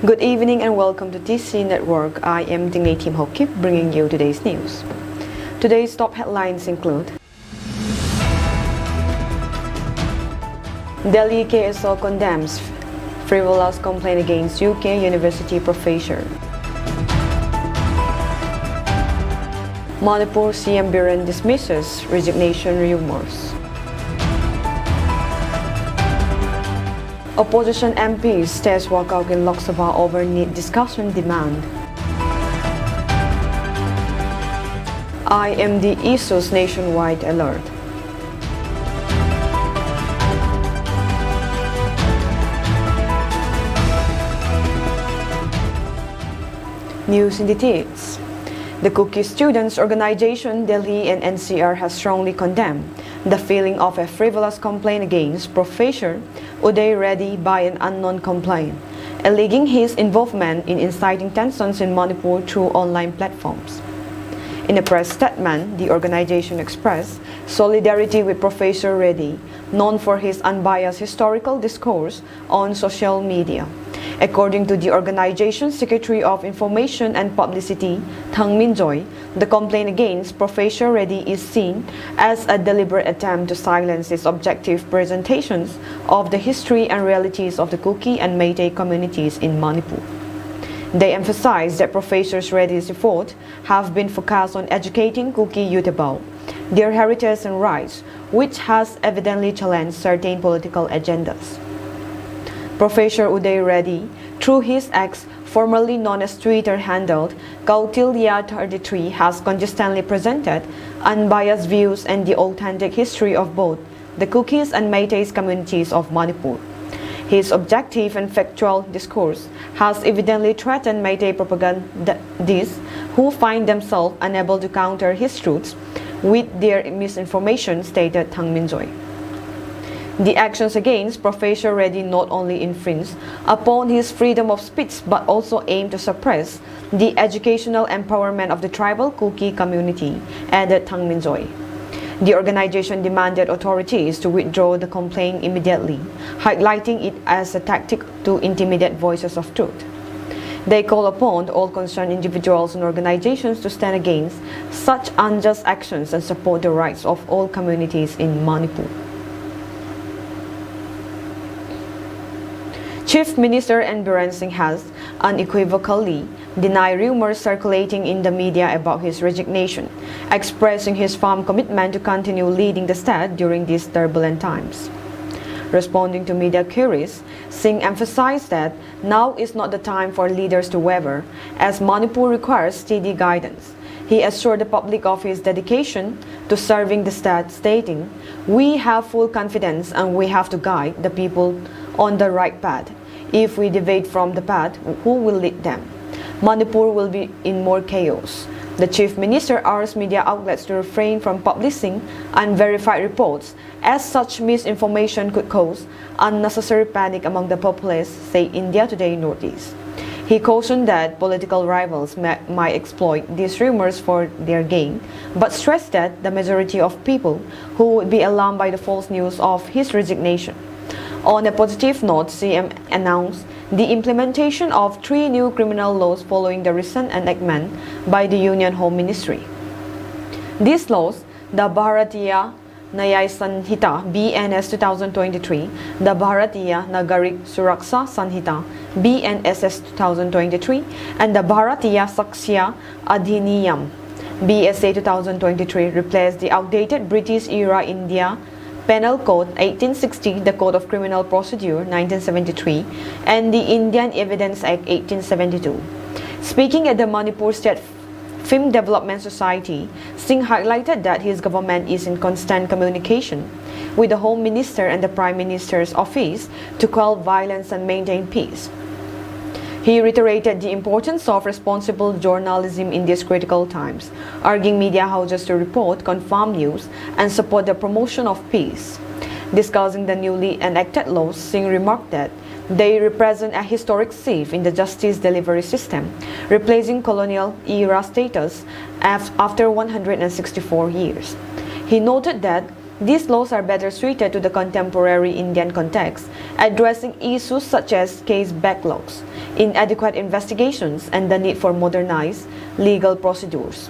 Good evening and welcome to TC Network. I am Tingay Tim Hokip bringing you today's news. Today's top headlines include Delhi KSO condemns frivolous complaint against UK University professor. Manipur CM Biren dismisses resignation rumors. Opposition MPs test walkout in Lok Sabha over NEET discussion demand. IMD issues nationwide alert. News in details. The Cookie Students Organization Delhi and NCR has strongly condemned the filing of a frivolous complaint against Professor Uday Reddy by an unknown complaint, alleging his involvement in inciting tensions in Manipur through online platforms. In a press statement, the organization expressed solidarity with Professor Reddy, known for his unbiased historical discourse on social media. According to the organization's Secretary of Information and Publicity, Thang Minjoy, the complaint against Professor Reddy is seen as a deliberate attempt to silence his objective presentations of the history and realities of the Kuki and Meitei communities in Manipur. They emphasize that Professor Reddy's efforts have been focused on educating Kuki youth about their heritage and rights, which has evidently challenged certain political agendas. Professor Uday Reddy, through his ex, formerly known as Twitter handle Kautilya33, has consistently presented unbiased views and the authentic history of both the Kukis and Meiteis communities of Manipur. His objective and factual discourse has evidently threatened Meitei propagandists who find themselves unable to counter his truths with their misinformation, stated Thang Minjoy. The actions against Professor Reddy not only infringe upon his freedom of speech but also aim to suppress the educational empowerment of the tribal Kuki community, added Thang Minjoy. The organization demanded authorities to withdraw the complaint immediately, highlighting it as a tactic to intimidate voices of truth. They call upon all concerned individuals and organizations to stand against such unjust actions and support the rights of all communities in Manipur. Chief Minister N. Biren Singh has unequivocally denied rumors circulating in the media about his resignation, expressing his firm commitment to continue leading the state during these turbulent times. Responding to media queries, Singh emphasized that now is not the time for leaders to waver, as Manipur requires steady guidance. He assured the public of his dedication to serving the state, stating, "We have full confidence and we have to guide the people on the right path. If we deviate from the path, who will lead them? Manipur will be in more chaos." The Chief Minister urged media outlets to refrain from publishing unverified reports, as such misinformation could cause unnecessary panic among the populace, said India Today Northeast. He cautioned that political rivals might exploit these rumors for their gain, but stressed that the majority of people who would be alarmed by the false news of his resignation. On a positive note, CM announced the implementation of 3 new criminal laws following the recent enactment by the Union Home Ministry. These laws, the Bharatiya Nyaya Sanhita BNS 2023, the Bharatiya Nagarik Suraksha Sanhita BNSS 2023, and the Bharatiya Saksya Adhiniyam BSA 2023 replaced the outdated British-era India Penal Code 1860, the Code of Criminal Procedure 1973, and the Indian Evidence Act 1872. Speaking at the Manipur State Film Development Society, Singh highlighted that his government is in constant communication with the Home Minister and the Prime Minister's office to quell violence and maintain peace. He reiterated the importance of responsible journalism in these critical times, urging media houses to report confirmed news and support the promotion of peace. Discussing the newly enacted laws, Singh remarked that they represent a historic shift in the justice delivery system, replacing colonial-era status after 164 years. He noted that these laws are better suited to the contemporary Indian context, addressing issues such as case backlogs, inadequate investigations, and the need for modernized legal procedures.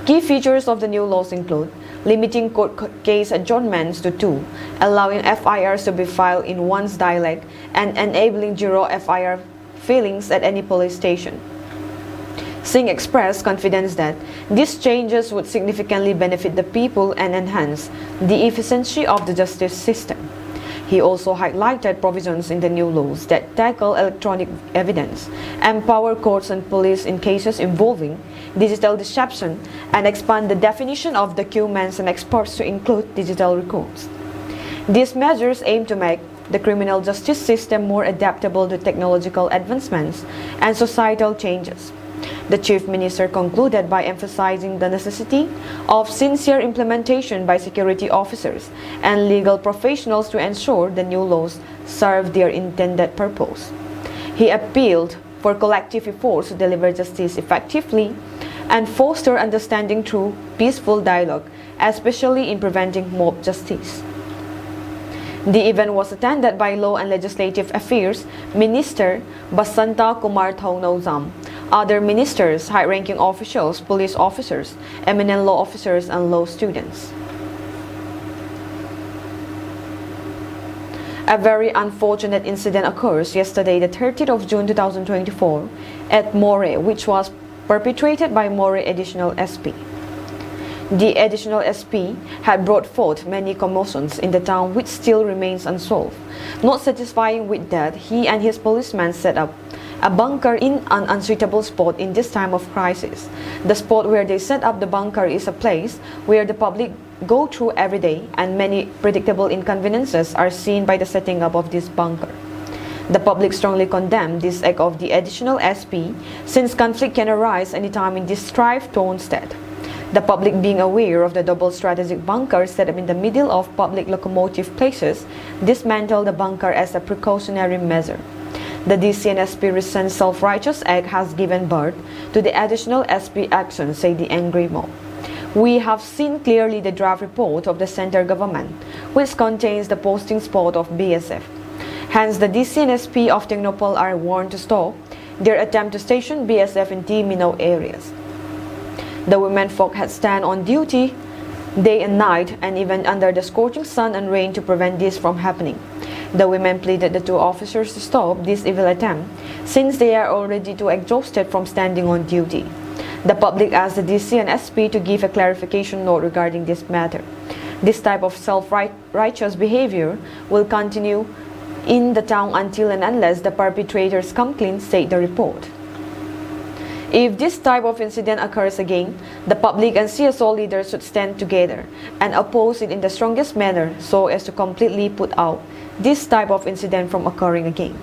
Key features of the new laws include limiting court case adjournments to 2, allowing FIRs to be filed in one's dialect, and enabling zero FIR filings at any police station. Singh expressed confidence that these changes would significantly benefit the people and enhance the efficiency of the justice system. He also highlighted provisions in the new laws that tackle electronic evidence, empower courts and police in cases involving digital deception, and expand the definition of documents and exports to include digital records. These measures aim to make the criminal justice system more adaptable to technological advancements and societal changes. The Chief Minister concluded by emphasizing the necessity of sincere implementation by security officers and legal professionals to ensure the new laws serve their intended purpose. He appealed for collective efforts to deliver justice effectively and foster understanding through peaceful dialogue, especially in preventing mob justice. The event was attended by Law and Legislative Affairs Minister Basanta Kumar Thongnozam, other ministers, high-ranking officials, police officers, eminent law officers, and law students. A very unfortunate incident occurs yesterday, the 30th of June 2024, at Moreh, which was perpetrated by Moreh Additional SP. The Additional SP had brought forth many commotions in the town which still remains unsolved. Not satisfying with that, he and his policemen set up a bunker in an unsuitable spot in this time of crisis. The spot where they set up the bunker is a place where the public go through every day, and many predictable inconveniences are seen by the setting up of this bunker. The public strongly condemned this act of the Additional SP, since conflict can arise anytime in this strife-torn state. The public, being aware of the double strategic bunker set up in the middle of public locomotive places, dismantled the bunker as a precautionary measure. The DCNSP recent self-righteous act has given birth to the Additional SP action, said the angry mob. We have seen clearly the draft report of the center government, which contains the posting spot of BSF. Hence, the DCNSP of Technopol are warned to stop their attempt to station BSF in T-Minnow areas. The women folk had stand on duty day and night, and even under the scorching sun and rain, to prevent this from happening. The women pleaded the two officers to stop this evil attempt, since they are already too exhausted from standing on duty. The public asked the DC and SP to give a clarification note regarding this matter. This type of self-righteous behavior will continue in the town until and unless the perpetrators come clean, said the report. If this type of incident occurs again, the public and CSO leaders should stand together and oppose it in the strongest manner so as to completely put out this type of incident from occurring again.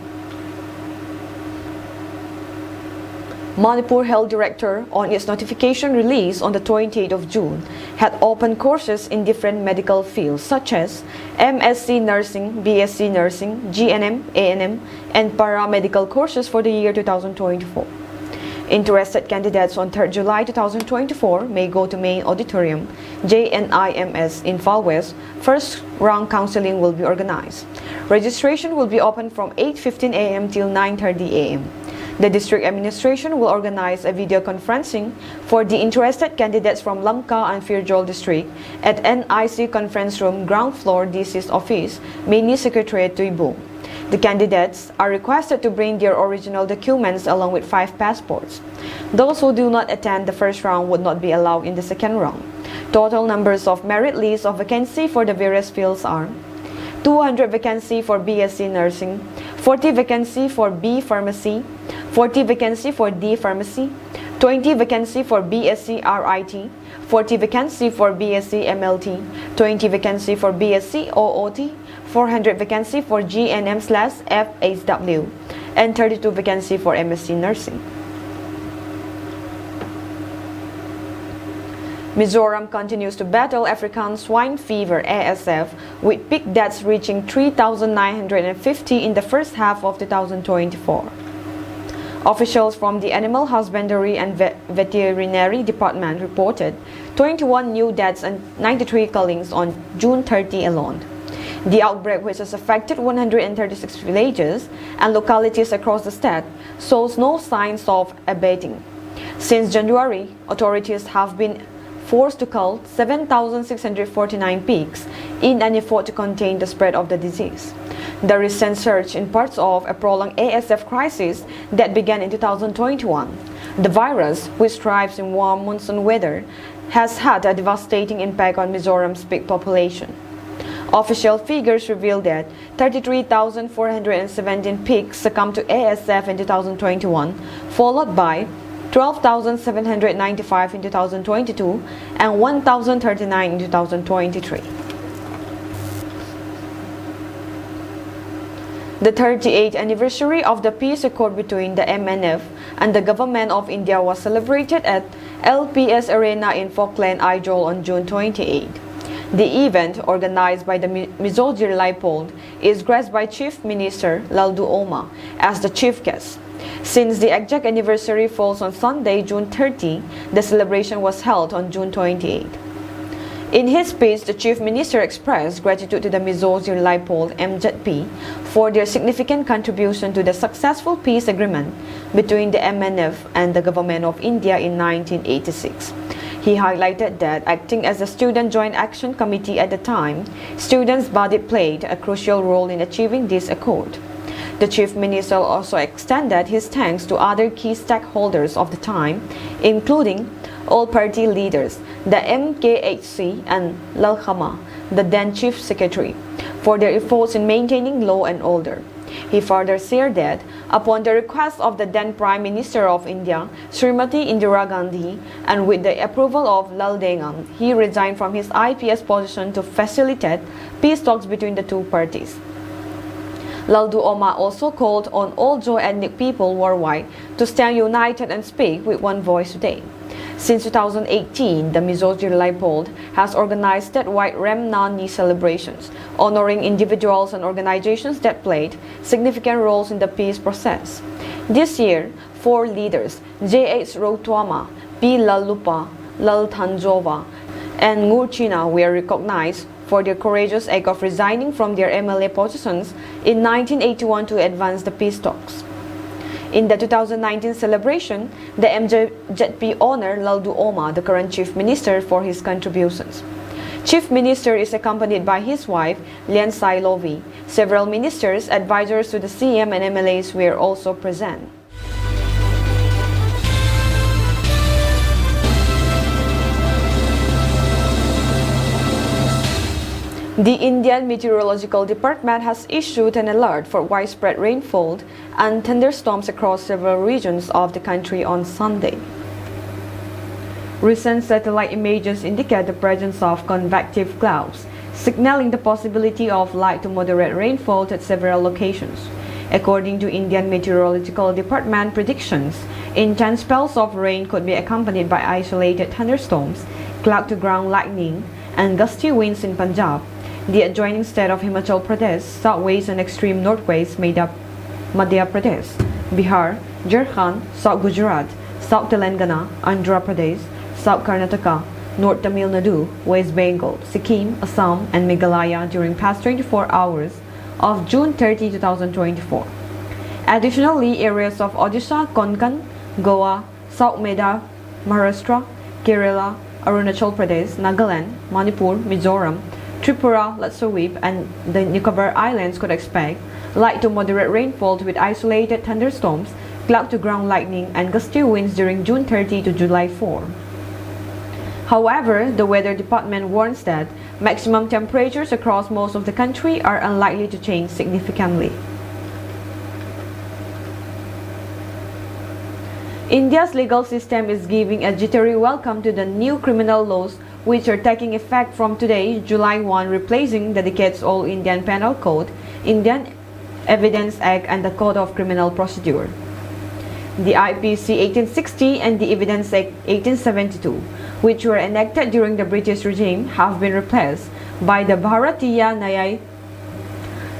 Manipur Health Director, on its notification released on the 28th of June, had opened courses in different medical fields such as MSc Nursing, BSc Nursing, GNM, ANM, and paramedical courses for the year 2024. Interested candidates on 3rd July 2024 may go to main auditorium JNIMS in Far West. First round counseling will be organized. Registration will be open from 8:15 a.m. till 9:30 a.m. The district administration will organize a video conferencing for the interested candidates from Lamka and Firjol district at NIC Conference Room, ground floor, DC's office, Mini Secretariat, Tuibo. The candidates are requested to bring their original documents along with 5 passports. Those who do not attend the first round would not be allowed in the second round. Total numbers of merit list of vacancy for the various fields are 200 vacancy for BSc Nursing, 40 vacancy for B Pharmacy, 40 vacancy for D Pharmacy, 20 vacancy for BSc RIT, 40 vacancy for BSc MLT, 20 vacancy for BSc OOT, 400 vacancy for GNM/FHW, and 32 vacancy for MSc Nursing. Mizoram continues to battle African Swine Fever (ASF), with peak deaths reaching 3,950 in the first half of 2024. Officials from the Animal Husbandry and Veterinary Department reported 21 new deaths and 93 killings on June 30 alone. The outbreak, which has affected 136 villages and localities across the state, shows no signs of abating. Since January, authorities have been forced to cull 7,649 pigs in an effort to contain the spread of the disease. The recent surge in parts of a prolonged ASF crisis that began in 2021. The virus, which thrives in warm monsoon weather, has had a devastating impact on Mizoram's pig population. Official figures reveal that 33,417 pigs succumbed to ASF in 2021, followed by 12,795 in 2022 and 1,039 in 2023. The 38th anniversary of the peace accord between the MNF and the Government of India was celebrated at LPS Arena in Falkland Isle on June 28. The event, organized by the Mizoram, is graced by Chief Minister Laldu Oma as the chief guest. Since the exact anniversary falls on Sunday, June 30, the celebration was held on June 28. In his speech, the Chief Minister expressed gratitude to the Mizoram MJP for their significant contribution to the successful peace agreement between the MNF and the Government of India in 1986. He highlighted that, acting as the Student Joint Action Committee at the time, students' body played a crucial role in achieving this accord. The Chief Minister also extended his thanks to other key stakeholders of the time, including all party leaders, the MKHC and Lalkhama, the then Chief Secretary, for their efforts in maintaining law and order. He further shared that, upon the request of the then Prime Minister of India, Srimati Indira Gandhi, and with the approval of Lal Dengan, he resigned from his IPS position to facilitate peace talks between the two parties. Laldu Oma also called on all Jaw ethnic people worldwide to stand united and speak with one voice today. Since 2018, the Mizoram has organized statewide Ramnani celebrations, honoring individuals and organizations that played significant roles in the peace process. This year, 4 leaders, J.H. Rotwama, P. Lalupa, Lal Tanjova, and Ngurchina were recognized for their courageous act of resigning from their MLA positions in 1981 to advance the peace talks. In the 2019 celebration, the MJP honored Laldu Oma, the current Chief Minister, for his contributions. Chief Minister is accompanied by his wife, Lian Sailovi. Several ministers, advisors to the CM and MLAs were also present. The Indian Meteorological Department has issued an alert for widespread rainfall and thunderstorms across several regions of the country on Sunday. Recent satellite images indicate the presence of convective clouds, signaling the possibility of light to moderate rainfall at several locations. According to Indian Meteorological Department predictions, intense spells of rain could be accompanied by isolated thunderstorms, cloud-to-ground lightning, and gusty winds in Punjab, the adjoining state of Himachal Pradesh, southwest and extreme northwest made up Madhya Pradesh, Bihar, Jharkhand, South Gujarat, South Telangana, Andhra Pradesh, South Karnataka, North Tamil Nadu, West Bengal, Sikkim, Assam, and Meghalaya during past 24 hours of June 30, 2024. Additionally, areas of Odisha, Konkan, Goa, South Medan, Maharashtra, Kerala, Arunachal Pradesh, Nagaland, Manipur, Mizoram, Tripura, Lakshadweep, and the Nicobar Islands could expect light to moderate rainfall with isolated thunderstorms, cloud-to-ground lightning, and gusty winds during June 30 to July 4. However, the Weather Department warns that maximum temperatures across most of the country are unlikely to change significantly. India's legal system is giving a jittery welcome to the new criminal laws which are taking effect from today, July 1, replacing the decades-old Indian Penal Code, Indian Evidence Act, and the Code of Criminal Procedure. The IPC 1860 and the Evidence Act 1872, which were enacted during the British regime, have been replaced by the Bharatiya Nyaya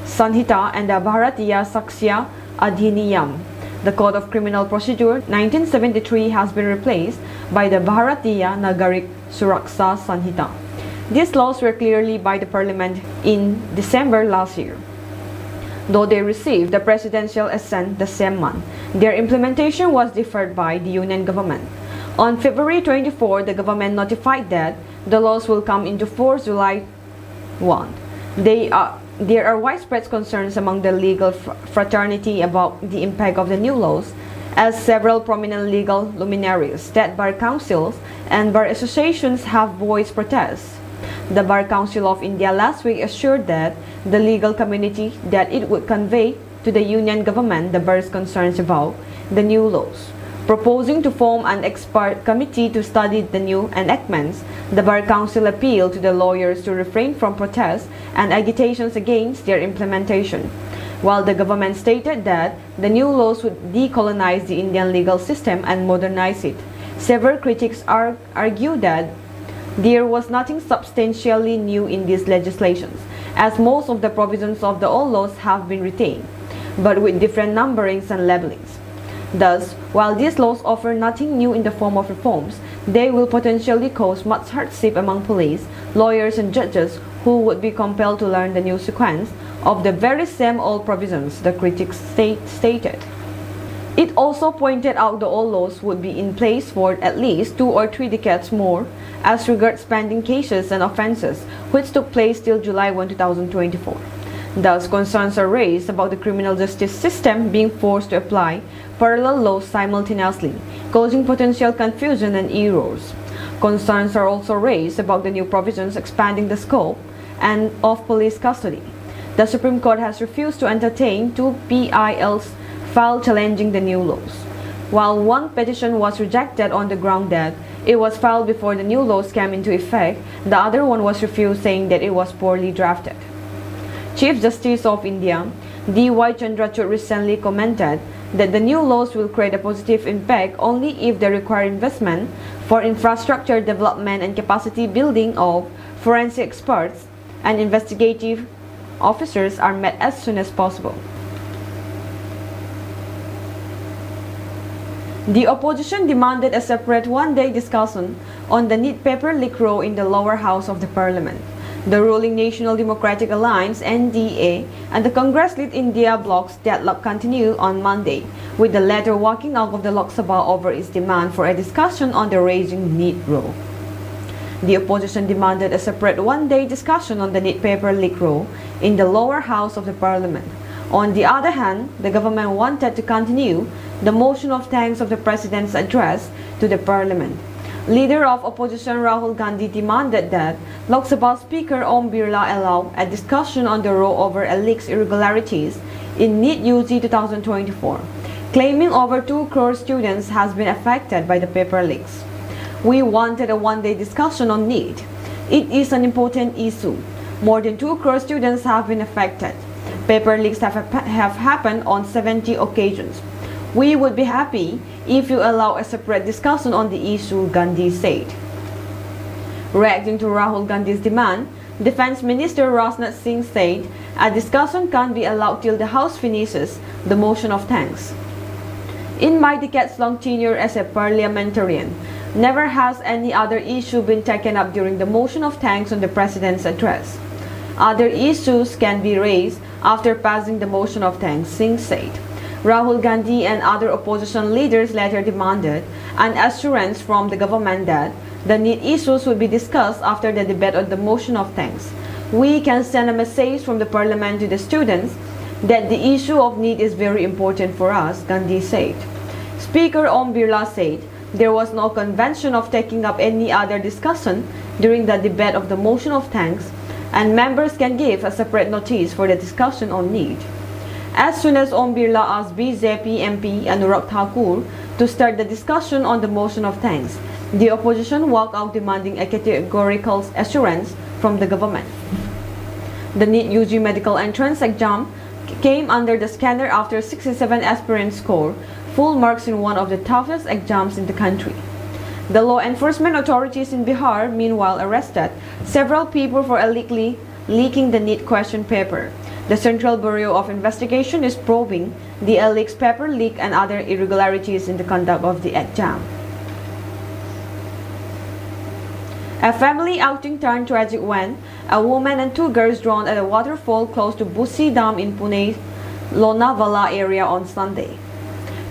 Sanhita and the Bharatiya Sakshya Adhiniyam. The Code of Criminal Procedure 1973 has been replaced by the Bharatiya Nagarik Suraksa Sanhita. These laws were clearly by the parliament in December last year. Though they received the presidential assent the same month, their implementation was deferred by the union government. On February 24, the government notified that the laws will come into force July 1. There are widespread concerns among the legal fraternity about the impact of the new laws, as several prominent legal luminaries, state bar councils, and bar associations have voiced protests. The Bar Council of India last week assured that the legal community that it would convey to the union government the bar's concerns about the new laws. Proposing to form an expert committee to study the new enactments, the Bar Council appealed to the lawyers to refrain from protests and agitations against their implementation. While the government stated that the new laws would decolonize the Indian legal system and modernize it, several critics argue that there was nothing substantially new in these legislations, as most of the provisions of the old laws have been retained, but with different numberings and labelings. Thus, while these laws offer nothing new in the form of reforms, they will potentially cause much hardship among police, lawyers, and judges who would be compelled to learn the new sequence of the very same old provisions, the critics stated. It also pointed out the old laws would be in place for at least 2 or 3 decades more as regards pending cases and offences which took place till July 1, 2024. Thus, concerns are raised about the criminal justice system being forced to apply parallel laws simultaneously, causing potential confusion and errors. Concerns are also raised about the new provisions expanding the scope and of police custody. The Supreme Court has refused to entertain 2 PILs filed challenging the new laws. While one petition was rejected on the ground that it was filed before the new laws came into effect, the other one was refused, saying that it was poorly drafted. Chief Justice of India, D.Y. Chandrachud, recently commented that the new laws will create a positive impact only if they require investment for infrastructure development and capacity building of forensic experts and investigative officers are met as soon as possible. The opposition demanded a separate one-day discussion on the NEET paper leak row in the lower house of the parliament. The ruling National Democratic Alliance (NDA) and the Congress-led India bloc's deadlock continued on Monday, with the latter walking out of the Lok Sabha over its demand for a discussion on the raging NEET row. The opposition demanded a separate one-day discussion on the NEET paper leak row in the lower house of the parliament. On the other hand, the government wanted to continue the motion of thanks of the president's address to the parliament. Leader of opposition Rahul Gandhi demanded that Lok Sabha Speaker Om Birla allow a discussion on the row over alleged irregularities in NEET UG 2024, claiming over 2 crore students has been affected by the paper leaks. We wanted a one-day discussion on NEET. It is an important issue. More than 2 crore students have been affected. Paper leaks have happened on 70 occasions. We would be happy if you allow a separate discussion on the issue, Gandhi said. Reacting to Rahul Gandhi's demand, Defense Minister Rajnath Singh said a discussion can't be allowed till the House finishes the motion of thanks. In my decades-long tenure as a parliamentarian, never has any other issue been taken up during the motion of thanks on the President's address. Other issues can be raised after passing the motion of thanks, Singh said. Rahul Gandhi and other opposition leaders later demanded an assurance from the government that the NEET issues would be discussed after the debate on the motion of thanks. We can send a message from the parliament to the students that the issue of NEET is very important for us, Gandhi said. Speaker Om Birla said there was no convention of taking up any other discussion during the debate of the motion of thanks, and members can give a separate notice for the discussion on NEET. As soon as Om Birla asked BJP MP Anurag Thakur to start the discussion on the motion of thanks, the opposition walked out demanding a categorical assurance from the government. The NEET UG medical entrance exam came under the scanner after 67 aspirants scored full marks in one of the toughest exams in the country. The law enforcement authorities in Bihar meanwhile arrested several people for illegally leaking the NEET question paper. The Central Bureau of Investigation is probing the alleged paper leak and other irregularities in the conduct of the exam. A family outing turned tragic when a woman and two girls drowned at a waterfall close to Busi Dam in Pune's Lonavala area on Sunday.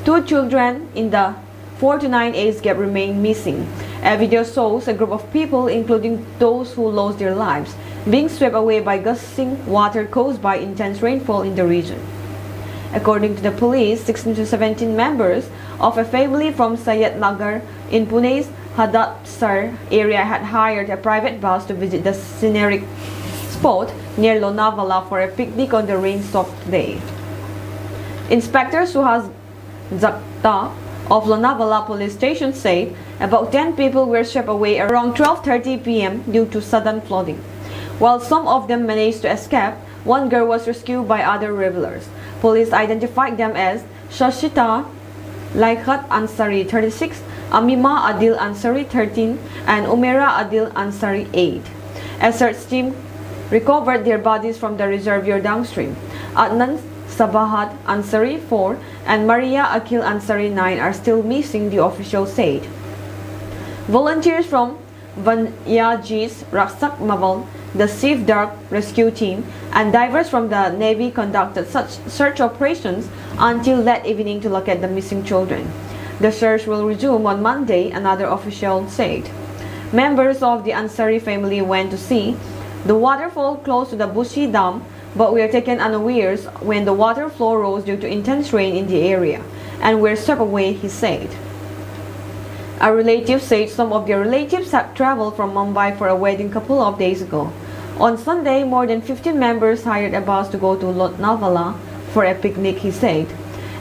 Two children in the 4 to 9 age gap remain missing. A video shows a group of people, including those who lost their lives, being swept away by gushing water caused by intense rainfall in the region. According to the police, 16 to 17 members of a family from Sayat Nagar in Pune's Hadassar area had hired a private bus to visit the scenic spot near Lonavala for a picnic on the rain-soaked day. Inspector Suhas Zakta of Lonavala police station said about 10 people were swept away around 12:30 p.m. due to sudden flooding. While some of them managed to escape, one girl was rescued by other revelers. Police identified them as Shashita Laikhat Ansari 36, Amima Adil Ansari 13, and Umera Adil Ansari 8. A search team recovered their bodies from the reservoir downstream. Adnan Sabahat Ansari 4 and Maria Akil Ansari 9 are still missing, the official said. Volunteers from Vanyajis Raksak Maval, the Safe Dark Rescue Team, and divers from the Navy conducted such search operations until late evening to locate the missing children. The search will resume on Monday, another official said. Members of the Ansari family went to see the waterfall close to the Bushi Dam, but were taken unawares when the water flow rose due to intense rain in the area and were swept away, he said. A relative said some of their relatives had traveled from Mumbai for a wedding a couple of days ago. On Sunday, more than 15 members hired a bus to go to Lonavala for a picnic, he said.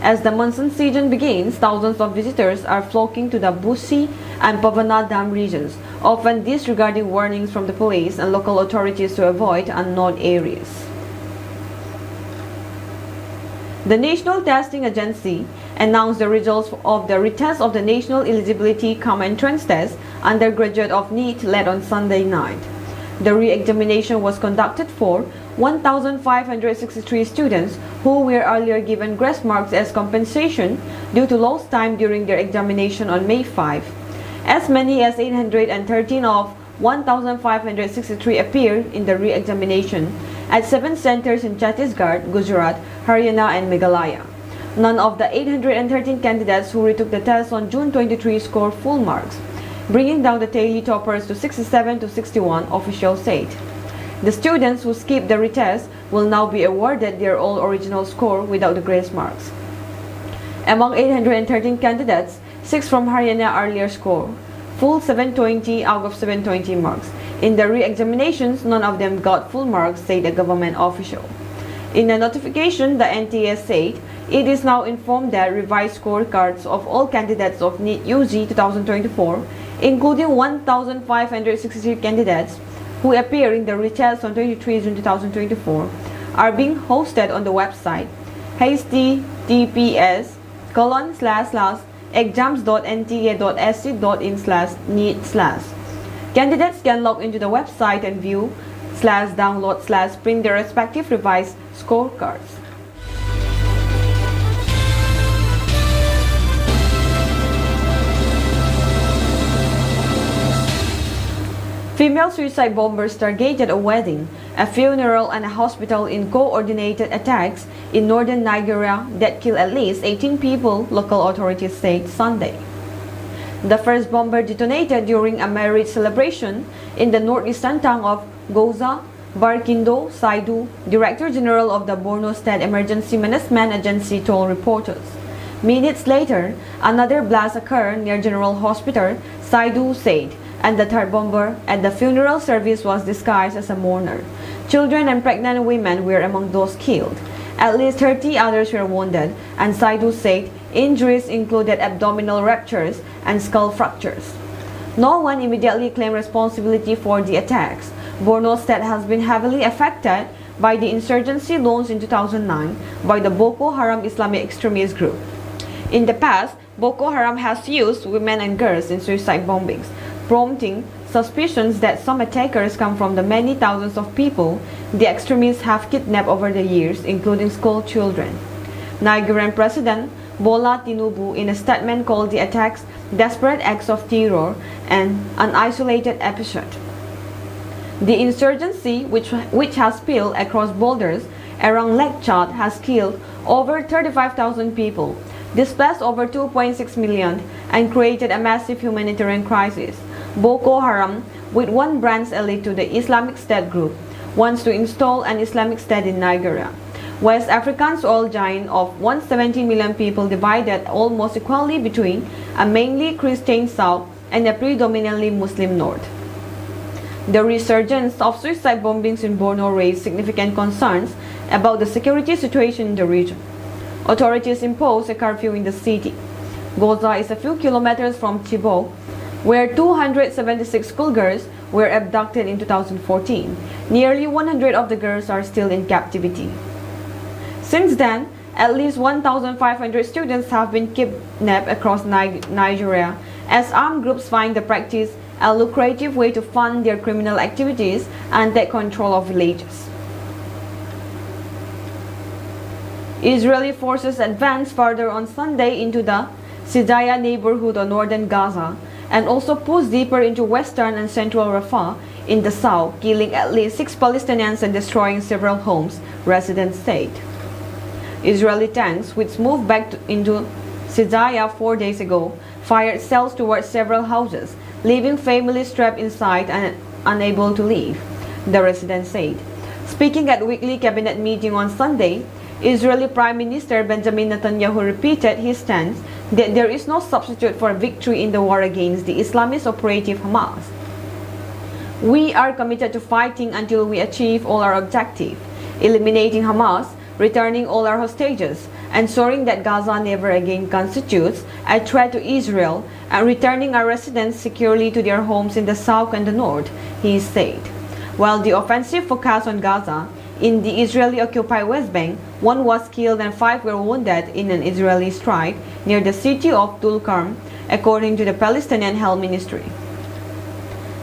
As the monsoon season begins, thousands of visitors are flocking to the Busi and Pavana Dam regions, often disregarding warnings from the police and local authorities to avoid unknown areas. The National Testing Agency announced the results of the retest of the National Eligibility Entrance Test undergraduate of NEET led on Sunday night. The re-examination was conducted for 1,563 students who were earlier given grace marks as compensation due to lost time during their examination on May 5. As many as 813 of 1,563 appeared in the re-examination at 7 centers in Chhattisgarh, Gujarat, Haryana, and Meghalaya. None of the 813 candidates who retook the test on June 23 scored full marks, bringing down the tally toppers to 67 to 61, officials said. The students who skipped the retest will now be awarded their all original score without the grace marks. Among 813 candidates, 6 from Haryana earlier scored full 720 out of 720 marks. In the re-examinations, none of them got full marks, said a government official. In a notification, the NTS said it is now informed that revised scorecards of all candidates of NEET UG 2024, including 1,563 candidates who appear in the retest on 23 June 2024, are being hosted on the website https://exams.nta.sc.in/neet/. Candidates can log into the website and view/download/print their respective revised scorecards. Female suicide bombers targeted a wedding, a funeral, and a hospital in coordinated attacks in northern Nigeria that killed at least 18 people, local authorities said Sunday. The first bomber detonated during a marriage celebration in the northeastern town of Gouza, Barkindo Saidu, Director General of the Borno State Emergency Management Agency, told reporters. Minutes later, another blast occurred near General Hospital, Saidu said, and the third bomber at the funeral service was disguised as a mourner. Children and pregnant women were among those killed. At least 30 others were wounded, and Saidu said injuries included abdominal ruptures and skull fractures. No one immediately claimed responsibility for the attacks. Borno State has been heavily affected by the insurgency launched in 2009 by the Boko Haram Islamic extremist group. In the past, Boko Haram has used women and girls in suicide bombings, prompting suspicions that some attackers come from the many thousands of people the extremists have kidnapped over the years, including school children. Nigerian President Bola Tinubu, in a statement, called the attacks desperate acts of terror, and an isolated episode. The insurgency, which has spilled across borders around Lake Chad, has killed over 35,000 people, displaced over 2.6 million, and created a massive humanitarian crisis. Boko Haram, with one branch elite to the Islamic State group, wants to install an Islamic State in Nigeria. West Africa's oil giant of 170 million people divided almost equally between a mainly Christian South and a predominantly Muslim North. The resurgence of suicide bombings in Borno raised significant concerns about the security situation in the region. Authorities imposed a curfew in the city. Goza is a few kilometers from Chibok, where 276 schoolgirls were abducted in 2014. Nearly 100 of the girls are still in captivity. Since then, at least 1,500 students have been kidnapped across Nigeria as armed groups find the practice a lucrative way to fund their criminal activities and take control of villages. Israeli forces advanced further on Sunday into the Sidaya neighborhood of northern Gaza and also pushed deeper into western and central Rafah in the south, killing at least 6 Palestinians and destroying several homes, residents said. Israeli tanks, which moved back into Sidaya 4 days ago, fired shells towards several houses, leaving families trapped inside and unable to leave, the resident said. Speaking at a weekly cabinet meeting on Sunday, Israeli Prime Minister Benjamin Netanyahu repeated his stance that there is no substitute for victory in the war against the Islamist operative Hamas. We are committed to fighting until we achieve all our objectives, eliminating Hamas, returning all our hostages, ensuring that Gaza never again constitutes a threat to Israel, and returning our residents securely to their homes in the south and the north, he said. While the offensive focused on Gaza, in the Israeli-occupied West Bank, 1 was killed and 5 were wounded in an Israeli strike near the city of Tulkarm, according to the Palestinian Health Ministry.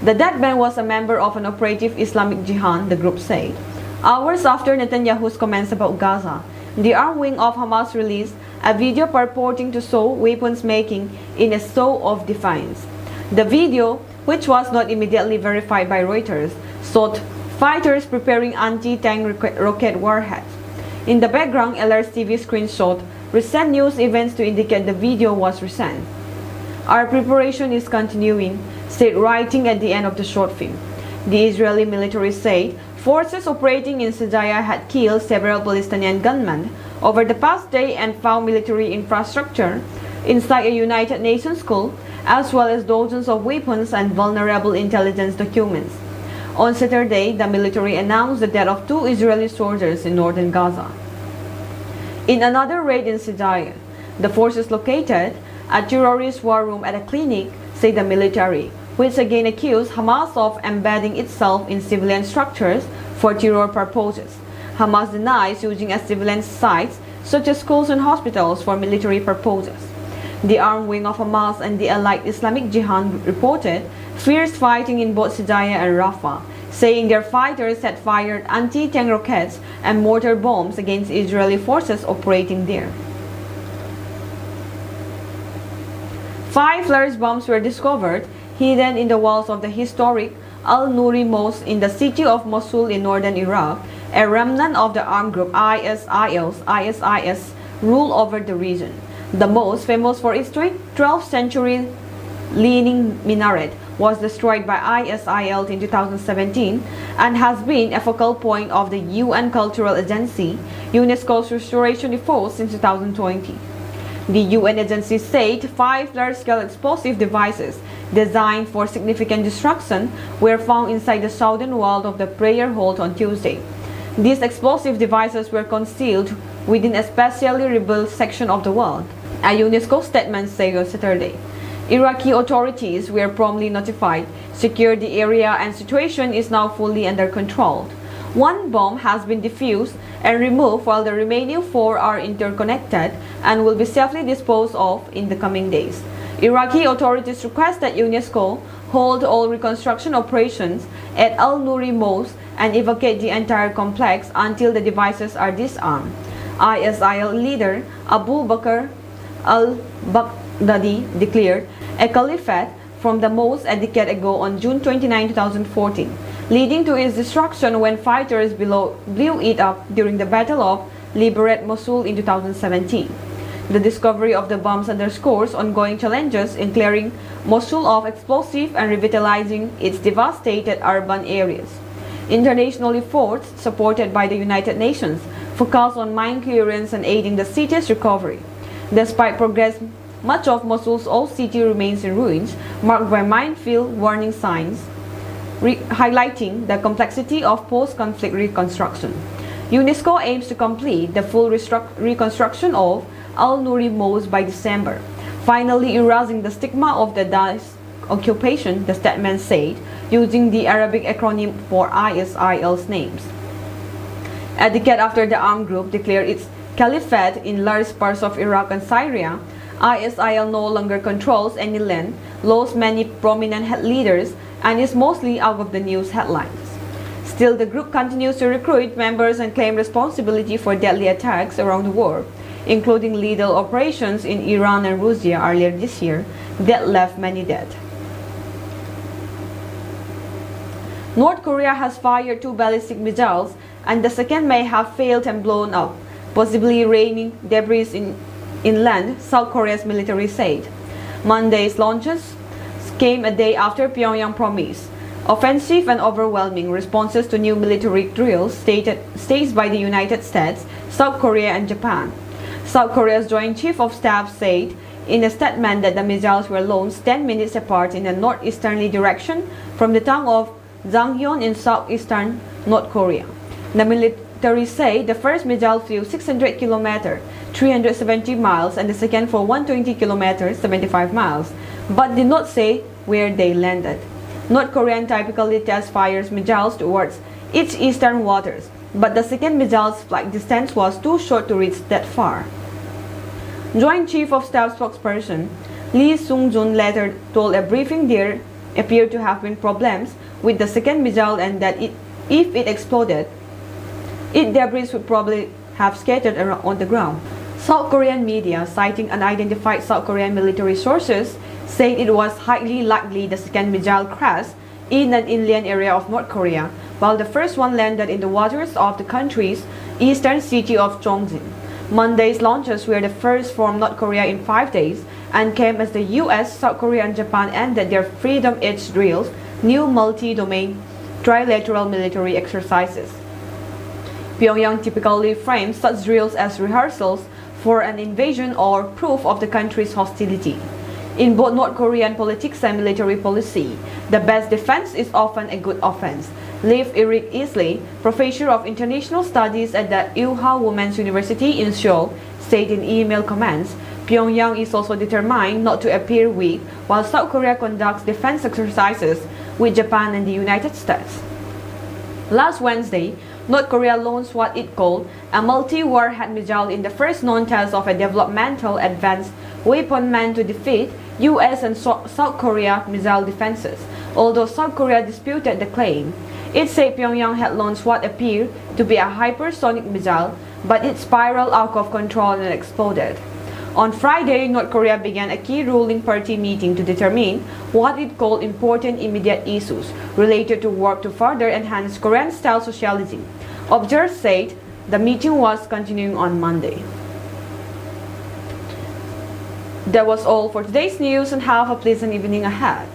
The dead man was a member of an operative Islamic Jihad, the group said. Hours after Netanyahu's comments about Gaza, the armed wing of Hamas released a video purporting to show weapons making in a show of defiance. The video, which was not immediately verified by Reuters, showed fighters preparing anti-tank rocket warheads. In the background, LRTV screenshot recent news events to indicate the video was recent. Our preparation is continuing, said writing at the end of the short film. The Israeli military said forces operating in Sidaya had killed several Palestinian gunmen over the past day and found military infrastructure inside a United Nations school, as well as dozens of weapons and vulnerable intelligence documents. On Saturday, the military announced the death of 2 Israeli soldiers in northern Gaza. In another raid in Sidaya, the forces located a terrorist war room at a clinic, said the military, which again accused Hamas of embedding itself in civilian structures for terror purposes. Hamas denies using as civilian sites such as schools and hospitals for military purposes. The armed wing of Hamas and the allied Islamic Jihad reported fierce fighting in both Sidaya and Rafah, saying their fighters had fired anti-tank rockets and mortar bombs against Israeli forces operating there. 5 large bombs were discovered hidden in the walls of the historic Al-Nuri Mosque in the city of Mosul in northern Iraq, a remnant of the armed group ISIS rule over the region. The mosque, famous for its 12th century leaning minaret, was destroyed by ISIL in 2017 and has been a focal point of the UN Cultural Agency, UNESCO's restoration efforts since 2020. The UN agency said 5 large-scale explosive devices designed for significant destruction were found inside the southern wall of the prayer hall on Tuesday. These explosive devices were concealed within a specially rebuilt section of the wall, a UNESCO statement said on Saturday. Iraqi authorities were promptly notified, secured the area, and situation is now fully under control. 1 bomb has been defused and removed, while the remaining 4 are interconnected and will be safely disposed of in the coming days. Iraqi authorities request that UNESCO hold all reconstruction operations at Al-Nuri Mosque and evacuate the entire complex until the devices are disarmed. ISIL leader Abu Bakr al-Baghdadi declared a caliphate from the most a decade ago on June 29, 2014, leading to its destruction when fighters blew it up during the Battle of Liberate Mosul in 2017. The discovery of the bombs underscores ongoing challenges in clearing Mosul of explosives and revitalizing its devastated urban areas. International efforts, supported by the United Nations, focus on mine clearance and aiding the city's recovery. Despite progress, much of Mosul's old city remains in ruins, marked by minefield warning signs, highlighting the complexity of post-conflict reconstruction. UNESCO aims to complete the full reconstruction of Al-Nuri Mosque by December, finally erasing the stigma of the Daesh occupation, the statement said, using the Arabic acronym for ISIL's names. A decade after the armed group declared its caliphate in large parts of Iraq and Syria, ISIL no longer controls any land, lost many prominent head leaders, and is mostly out of the news headlines. Still, the group continues to recruit members and claim responsibility for deadly attacks around the world, including lethal operations in Iran and Russia earlier this year that left many dead. North Korea has fired 2 ballistic missiles, and the second may have failed and blown up, possibly raining debris inland, South Korea's military said. Monday's launches came a day after Pyongyang promised offensive and overwhelming responses to new military drills staged by the United States, South Korea, and Japan. South Korea's Joint Chief of Staff said in a statement that the missiles were launched 10 minutes apart in a northeasterly direction from the town of Janghyun in southeastern North Korea. The military said the first missile flew 600 km, 370 miles, and the second for 120 km, 75 miles, but did not say where they landed. North Korea typically test fires missiles towards its eastern waters, but the second missile's flight distance was too short to reach that far. Joint Chief of Staff spokesperson Lee Sung-jun later told a briefing there appeared to have been problems with the second missile and that if it exploded, its debris would probably have scattered around on the ground. South Korean media, citing unidentified South Korean military sources, said it was highly likely the second missile crashed in an inland area of North Korea, while the first one landed in the waters of the country's eastern city of Chongjin. Monday's launches were the first from North Korea in 5 days and came as the US, South Korea, and Japan ended their Freedom Edge drills, new multi-domain trilateral military exercises. Pyongyang typically frames such drills as rehearsals for an invasion or proof of the country's hostility. In both North Korean politics and military policy, the best defense is often a good offense. Liv Eric Isley, professor of international studies at the Ilha Women's University in Seoul, said in email comments, Pyongyang is also determined not to appear weak while South Korea conducts defense exercises with Japan and the United States. Last Wednesday, North Korea launched what it called a multi-warhead missile in the first known test of a developmental advanced weapon meant to defeat US and South Korea missile defenses, although South Korea disputed the claim. It said Pyongyang had launched what appeared to be a hypersonic missile, but it spiraled out of control and exploded. On Friday, North Korea began a key ruling party meeting to determine what it called important immediate issues related to work to further enhance Korean-style socialism. Observers said the meeting was continuing on Monday. That was all for today's news, and have a pleasant evening ahead.